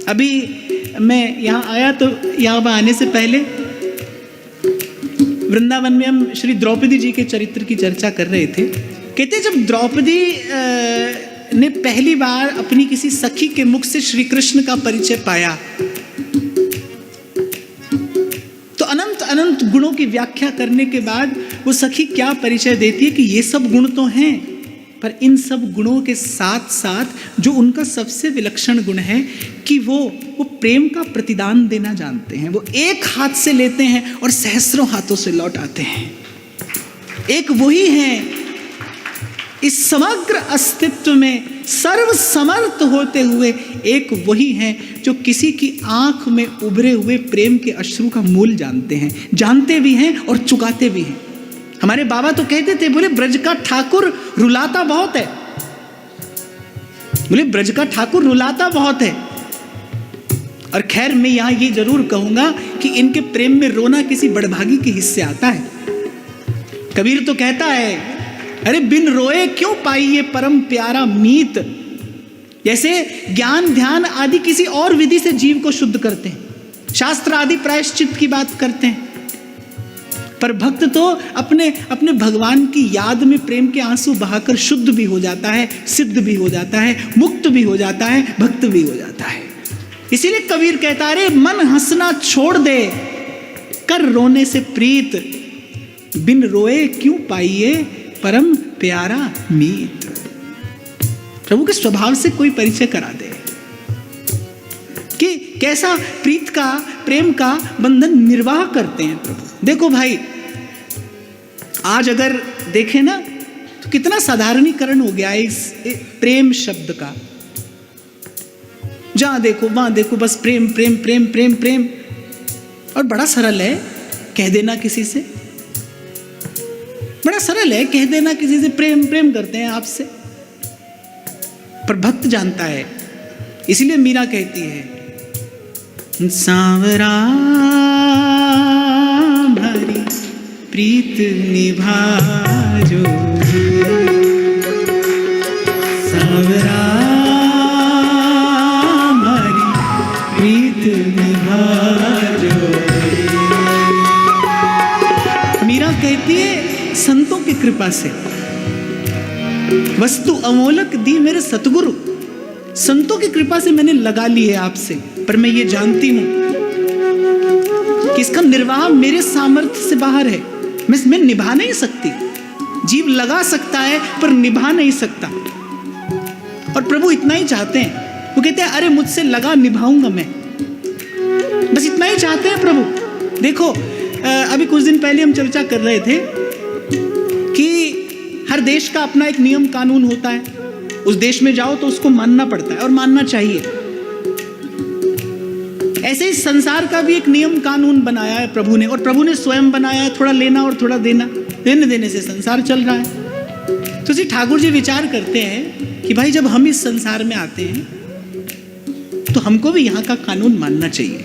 अभी मैं यहाँ आया तो यहाँ पर आने से पहले वृंदावन में हम श्री द्रौपदी जी के चरित्र की चर्चा कर रहे थे। कहते जब द्रौपदी ने पहली बार अपनी किसी सखी के मुख से श्री कृष्ण का परिचय पाया तो अनंत अनंत गुणों की व्याख्या करने के बाद वो सखी क्या परिचय देती है कि ये सब गुण तो हैं, पर इन सब गुणों के साथ साथ जो उनका सबसे विलक्षण गुण है कि वो प्रेम का प्रतिदान देना जानते हैं। वो एक हाथ से लेते हैं और सहस्रों हाथों से लौट आते हैं। एक वही हैं इस समग्र अस्तित्व में सर्वसमर्थ होते हुए, एक वही हैं जो किसी की आंख में उभरे हुए प्रेम के अश्रु का मूल जानते हैं, जानते भी हैं और चुकाते भी हैं। हमारे बाबा तो कहते थे, बोले ब्रज का ठाकुर रुलाता बहुत है, बोले ब्रज का ठाकुर रुलाता बहुत है। और खैर मैं यहां ये जरूर कहूंगा कि इनके प्रेम में रोना किसी बड़भागी के हिस्से आता है। कबीर तो कहता है, अरे बिन रोए क्यों पाई ये परम प्यारा मीत। जैसे ज्ञान ध्यान आदि किसी और विधि से जीव को शुद्ध करते हैं, शास्त्र आदि प्रायश्चित की बात करते हैं, पर भक्त तो अपने अपने भगवान की याद में प्रेम के आंसू बहाकर शुद्ध भी हो जाता है, सिद्ध भी हो जाता है, मुक्त भी हो जाता है, भक्त भी हो जाता है। इसीलिए कबीर कहता है, अरे मन हंसना छोड़ दे कर रोने से प्रीत, बिन रोए क्यों पाइए परम प्यारा मीत। प्रभु के स्वभाव से कोई परिचय करा दे कि कैसा प्रीत का प्रेम का बंधन निर्वाह करते हैं प्रभु। देखो भाई, आज अगर देखें ना तो कितना साधारणीकरण हो गया है इस प्रेम शब्द का। जहां देखो वहां देखो बस प्रेम प्रेम प्रेम प्रेम प्रेम, और बड़ा सरल है कह देना किसी से, बड़ा सरल है कह देना किसी से प्रेम प्रेम करते हैं आपसे, पर भक्त जानता है। इसलिए मीरा कहती है, सांवरा हरी प्रीत निभाजो, सांवरा हरी प्रीत निभाजो। मीरा कहती है, संतों की कृपा से वस्तु अमोलक दी मेरे सतगुरु, संतों की कृपा से मैंने लगा ली है आपसे, पर मैं ये जानती हूं कि इसका निर्वाह मेरे सामर्थ्य से बाहर है। मैं निभा नहीं सकती। जीव लगा सकता है पर निभा नहीं सकता। और प्रभु इतना ही चाहते हैं, वो कहते हैं, अरे मुझसे लगा निभाऊंगा मैं, बस इतना ही चाहते हैं प्रभु। देखो अभी कुछ दिन पहले हम चर्चा कर रहे थे कि हर देश का अपना एक नियम कानून होता है, उस देश में जाओ तो उसको मानना पड़ता है और मानना चाहिए। ऐसे ही संसार का भी एक नियम कानून बनाया है प्रभु ने, और प्रभु ने स्वयं बनाया है, थोड़ा लेना और थोड़ा देना, देने देने से संसार चल रहा है। तो श्री ठाकुर जी विचार करते हैं कि भाई जब हम इस संसार में आते हैं तो हमको भी यहाँ का कानून मानना चाहिए।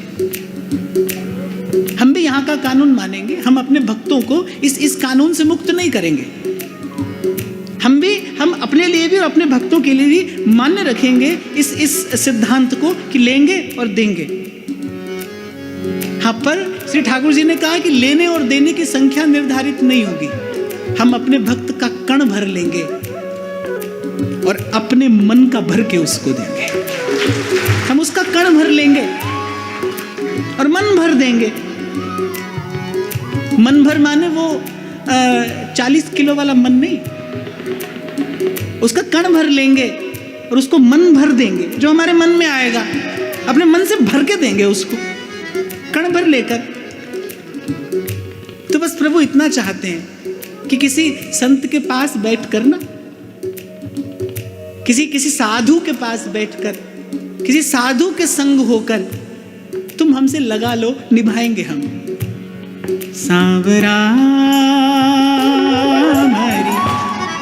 हम भी यहाँ का कानून मानेंगे, हम अपने भक्तों को इस कानून से मुक्त नहीं करेंगे। हम अपने लिए भी और अपने भक्तों के लिए भी मान्य रखेंगे इस सिद्धांत को कि लेंगे और देंगे। हाँ, पर श्री ठाकुर जी ने कहा कि लेने और देने की संख्या निर्धारित नहीं होगी। हम अपने भक्त का कण भर लेंगे और अपने मन का भर के उसको देंगे। हम उसका कण भर लेंगे और मन भर देंगे। मन भर माने वो 40 किलो वाला मन नहीं, उसका कण भर लेंगे और उसको मन भर देंगे। जो हमारे मन में आएगा अपने मन से भर के देंगे उसको, कण भर लेकर। तो बस प्रभु इतना चाहते हैं कि किसी संत के पास बैठकर ना, किसी साधु के पास बैठकर, किसी साधु के संग होकर तुम हमसे लगा लो, निभाएंगे हम। सांवरा हमारी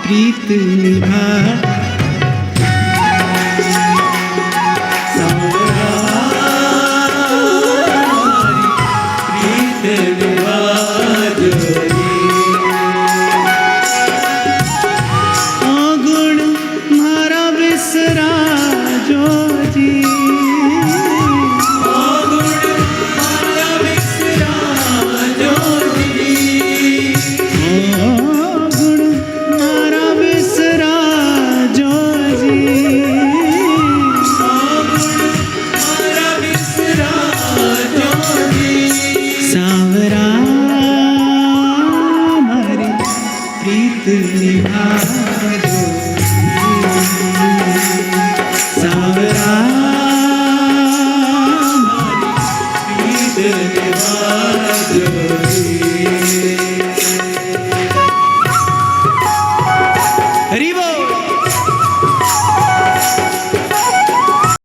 प्रीत निभा, सांवरा हमारी प्रीत निभाजो। गुण मारा बिसरा जो जी, प्रीत निभा दो सावरा, हमारी प्रीत निभा